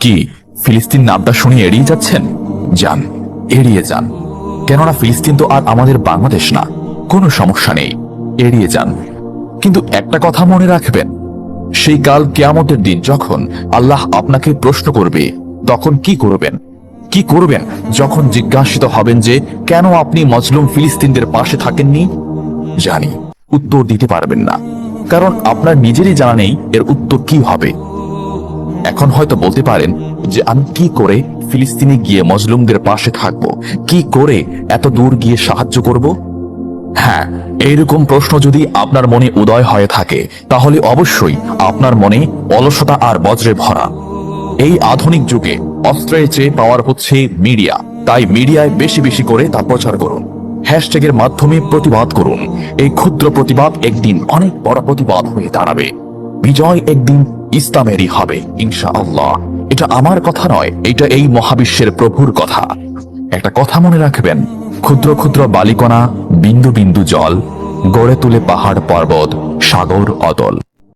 কি ফিলিস্তিন নামটা শুনে এড়িয়ে যাচ্ছেন? যান, এড়িয়ে যান। কেননা ফিলিস্তিন তো আর আমাদের বাংলাদেশ না। কোনো সমস্যা নেই, এড়িয়ে যান। কিন্তু একটা কথা মনে রাখবেন, সেই কাল কিয়ামতের দিন যখন আল্লাহ আপনাকে প্রশ্ন করবে, তখন কি করবেন? কি করবেন যখন জিজ্ঞাসিত হবেন যে কেন আপনি মজলুম ফিলিস্তিনদের পাশে থাকেননি? জানি উত্তর দিতে পারবেন না, কারণ আপনার নিজেরই জানা নেই এর উত্তর কি হবে। এখন হয়তো বলতে পারেন যে আমি কি করে ফিলিস্তিনে গিয়ে মজলুমদের পাশে থাকব, কি করে এত দূর গিয়ে সাহায্য করব? হ্যাঁ, এইরকম প্রশ্ন যদি আপনার মনে উদয় হয়ে থাকে, তাহলে অবশ্যই আপনার মনে অলসতা আর বজ্রে ভরা। এই আধুনিক যুগে অস্ত্রের চেয়ে পাওয়ার হচ্ছে মিডিয়া, তাই মিডিয়ায় বেশি বেশি করে তা প্রচার করুন। হ্যাশট্যাগের মাধ্যমে প্রতিবাদ করুন। এই ক্ষুদ্র প্রতিবাদ একদিন অনেক বড় প্রতিবাদ হয়ে দাঁড়াবে। বিজয় একদিন ইসলামেরই হবে ইনশাআল্লাহ। এটা আমার কথা নয়, এটা এই মহাবিশ্বের প্রভুর কথা। একটা কথা মনে রাখবেন, ক্ষুদ্র ক্ষুদ্র বালিকণা, বিন্দু বিন্দু জল গড়ে তুলে পাহাড় পর্বত, সাগর অতল।